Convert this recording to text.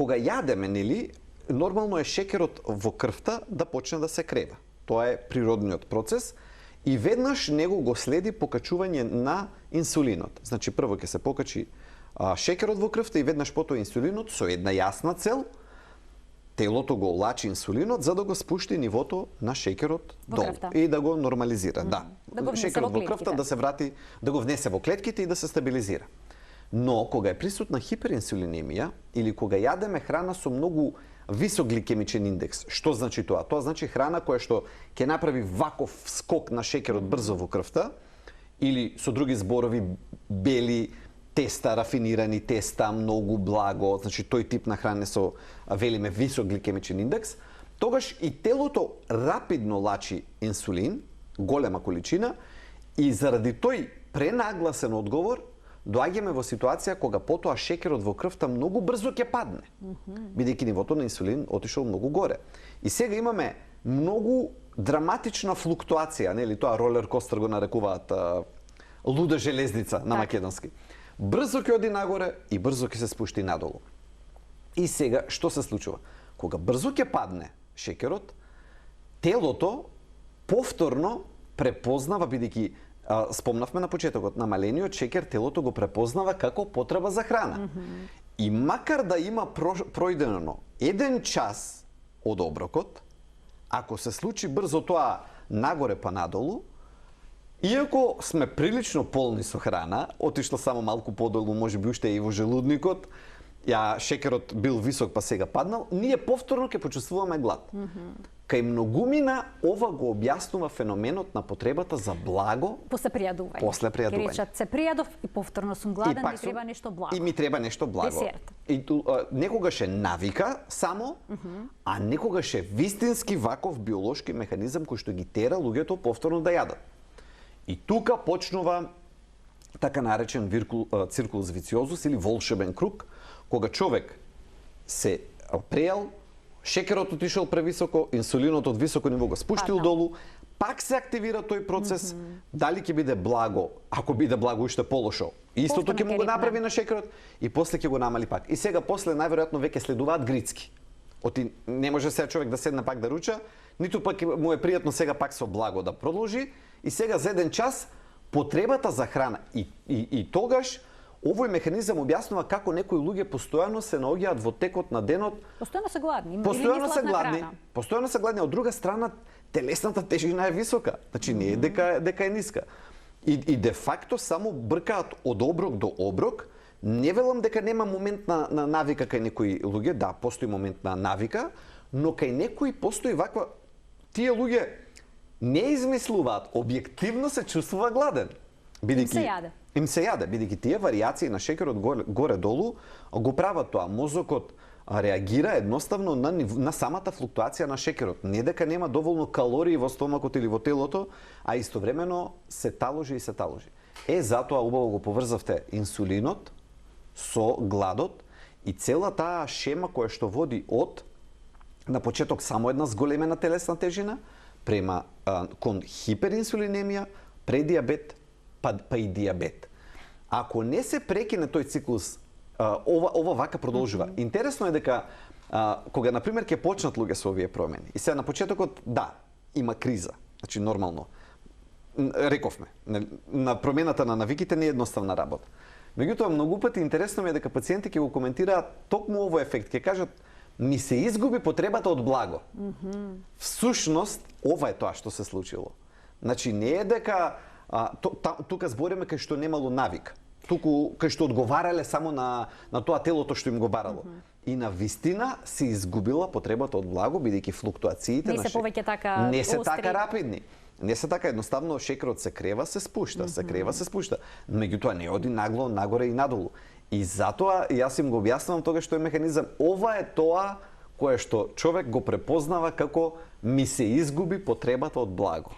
Кога јадеме, нели, нормално е шекерот во крвта да почне да се крева. Тоа е природниот процес и веднаш него го следи покачување на инсулинот. Значи прво ќе се покачи шекерот во крвта и веднаш потоа инсулинот со една јасна цел. Телото го лачи инсулинот за да го спушти нивото на шекерот долу и да го нормализира. Да, шекерот во крвта да се врати, да го внесе во клетките и да се стабилизира. Но кога е присутна хиперинсулинемија или кога јадеме храна со многу висок гликемичен индекс, што значи тоа? Тоа значи храна која што ќе направи ваков скок на шекерот брзо во крвта или со други зборови бели теста, рафинирани теста, многу благо, значи тој тип на храна со велиме висок гликемичен индекс, тогаш и телото рапидно лачи инсулин, голема количина, и заради тој пренагласен одговор доаѓаме во ситуација кога потоа шекерот во крвта многу брзо ќе падне, бидејќи нивото на инсулин отишол многу горе. И сега имаме многу драматична флуктуација, нели тоа ролер костер го нарекуваат луда железница на македонски. Брзо ќе оди нагоре и брзо ќе се спушти надолу. И сега што се случува? Кога брзо ќе падне шекерот, телото повторно препознава, бидејќи спомнавме на почетокот, намалениот шекер телото го препознава како потреба за храна. И макар да има пројдено 1 час од оброкот, ако се случи брзо тоа нагоре па надолу, иако сме прилично полни со храна, отишло само малку подолу, можеби уште и во желудникот, шекерот бил висок па сега паднал, ние повторно ќе почувствуваме глад. Кај многумина ова го објаснува феноменот на потребата за благо после пријадување. После пријадување. Ке речат се пријадов и повторно сум гладен, ми треба нешто благо. И ми треба нешто благо. Десерт. И некогаш е навика само, а некогаш е вистински ваков биолошки механизам кој што ги тера луѓето повторно да јадат. И тука почнува така наречен циркулус вициозус или волшебен круг, кога човек се прејал, шекерот отишол превисоко, инсулинот од високо ниво го спуштил долу, пак се активира тој процес, дали ќе биде благо, ако биде благо уште полошо, истото ќе му го направи на шекерот и после ќе го намали пак. И сега после најверојатно веќе следуваат грицки. Оти не може сега човек да седне пак да руча, ниту пак му е пријатно сега пак со благо да продолжи, и сега за 1 час потребата за храна и тогаш овој механизам објаснува како некои луѓе постојано се наоѓаат во текот на денот. Постојано се гладни. Постојано се гладни. Од друга страна, телесната тежина е висока. Значи не е дека е ниска. И де факто само бркаат од оброк до оброк. Не велам дека нема момент на навика кај некои луѓе. Да, постои момент на навика, но кај некои постои ваква... Тие луѓе не измислуваат, објективно се чувствува гладен. Им се јаде, бидејќи тие варијации на шекерот горе-долу го прават тоа. Мозокот реагира едноставно на самата флуктуација на шекерот. Не дека нема доволно калории во стомакот или во телото, а истовремено се таложи и се таложи. Затоа убаво го поврзавте инсулинот со гладот и цела таа шема која што води од на почеток само една зголемена телесна тежина према кон хиперинсулинемија, предијабет, па и дијабет. Ако не се прекине тој циклус, ова вака продолжува. Интересно е дека кога на пример ќе почнат луѓе со овие промени. И сега на почетокот да, има криза. Значи нормално. Рековме, на промената на навиките не е едноставна работа. Меѓутоа многу пати интересно ми е дека пациенти ќе го коментираат токму овој ефект, ќе кажат ми се изгуби потребата од благо. Всушност ова е тоа што се случило. Значи не е дека тука збориме кај што немало навик. Туку кај што одговарале само на тоа телото што им го барало. И на вистина се изгубила потребата од благо, бидејќи флуктуациите не се повеќе така не се така рапидни. Не се така едноставно шекерот се крева, се спушта, се крева, се спушта. Меѓутоа не оди нагло нагоре и надолу. И затоа јас им го објаснувам тоа што е механизам. Ова е тоа кое што човек го препознава како ми се изгуби потребата од благо.